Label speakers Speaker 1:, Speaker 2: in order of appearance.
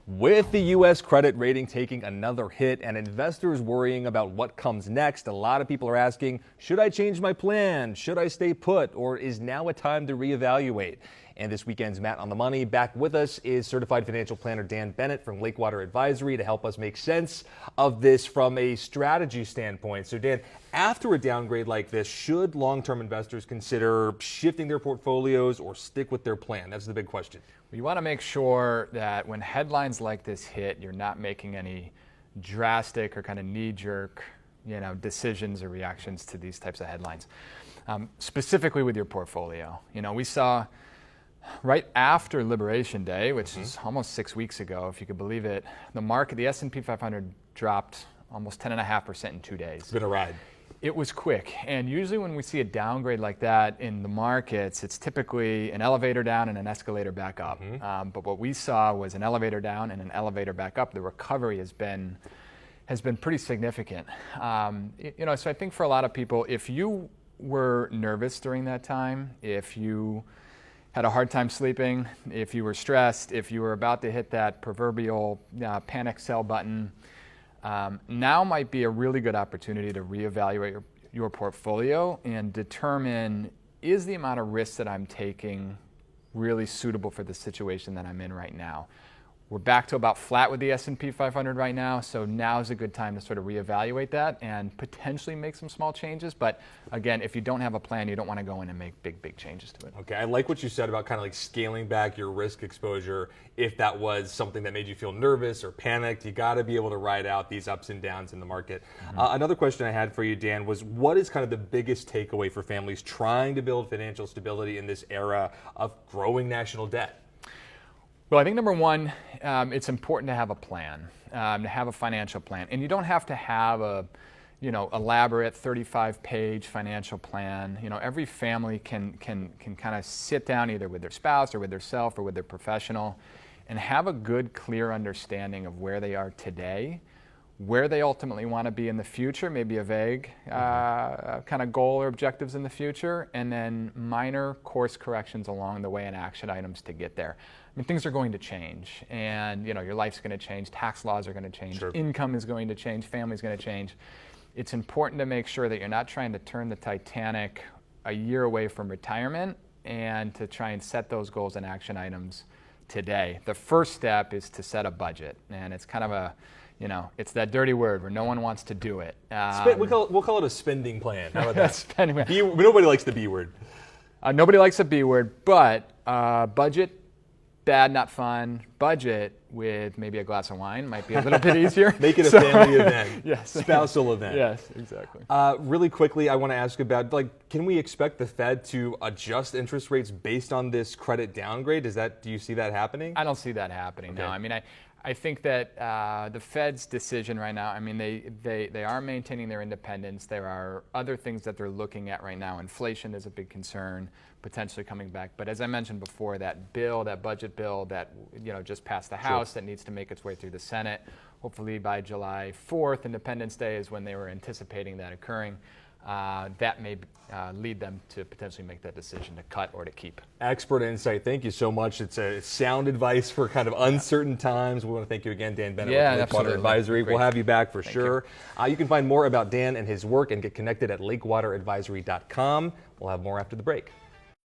Speaker 1: With the U.S. credit rating taking another hit and investors worrying about what comes next, a lot of people are asking, should I change my plan? Should I stay put? Or is now a time to reevaluate? And this weekend's Matt on the Money. Back with us is certified financial planner Dan Bennett from Lakewater Advisory to help us make sense of this from a strategy standpoint. So Dan, after a downgrade like this, should long-term investors consider shifting their portfolios or stick with their plan? That's the big question.
Speaker 2: You want to make sure that when headlines like this hit, you're not making any drastic or kind of knee-jerk, decisions or reactions to these types of headlines. Specifically with your portfolio, we saw right after Liberation Day, which is almost 6 weeks ago, if you could believe it, the S&P 500 dropped almost 10.5% in 2 days.
Speaker 1: It's been a ride.
Speaker 2: It was quick, and usually when we see a downgrade like that in the markets, it's typically an elevator down and an escalator back up. But what we saw was an elevator down and an elevator back up. The recovery has been pretty significant. So I think for a lot of people, if you were nervous during that time, if you had a hard time sleeping, if you were stressed, if you were about to hit that proverbial panic sell button, now might be a really good opportunity to reevaluate your portfolio and determine, is the amount of risk that I'm taking really suitable for the situation that I'm in right now? We're back to about flat with the S&P 500 right now, so now is a good time to sort of reevaluate that and potentially make some small changes. But again, if you don't have a plan, you don't want to go in and make big changes to it.
Speaker 1: Okay, I like what you said about kind of like scaling back your risk exposure. If that was something that made you feel nervous or panicked, you got to be able to ride out these ups and downs in the market. Another question I had for you, Dan, was what is kind of the biggest takeaway for families trying to build financial stability in this era of growing national debt?
Speaker 2: Well, I think number one, it's important to have a plan, to have a financial plan. And you don't have to have a, elaborate 35-page financial plan. Every family can kind of sit down either with their spouse or with their self or with their professional and have a good, clear understanding of where they are today, where they ultimately want to be in the future, maybe a vague kind of goal or objectives in the future, and then minor course corrections along the way and action items to get there. I mean, things are going to change, and your life's going to change, tax laws are going to change, income is going to change, family's going to change. It's important to make sure that you're not trying to turn the Titanic a year away from retirement and to try and set those goals and action items today. The first step is to set a budget, and it's kind of a it's that dirty word where no one wants to do it.
Speaker 1: We'll call it a spending plan. How about that?
Speaker 2: Spending plan.
Speaker 1: Nobody likes the B word.
Speaker 2: Nobody likes the B word, but budget, bad, not fun. Budget with maybe a glass of wine might be a little bit easier.
Speaker 1: Make it a family event.
Speaker 2: Yes.
Speaker 1: Spousal event.
Speaker 2: Yes, exactly.
Speaker 1: Really quickly, I want to ask about, can we expect the Fed to adjust interest rates based on this credit downgrade? Do you see that happening?
Speaker 2: I don't see that happening, no. I mean, I think that the Fed's decision right now, I mean, they are maintaining their independence. There are other things that they're looking at right now. Inflation is a big concern, potentially coming back. But as I mentioned before, that budget bill that just passed the House that needs to make its way through the Senate, hopefully by July 4th, Independence Day is when they were anticipating that occurring. That may lead them to potentially make that decision to cut or to keep.
Speaker 1: Expert insight. Thank you so much. It's sound advice for kind of uncertain times. We want to thank you again, Dan Bennett with Lakewater Advisory. We'll have you back for sure. You can find more about Dan and his work and get connected at lakewaterinadvisory.com. We'll have more after the break.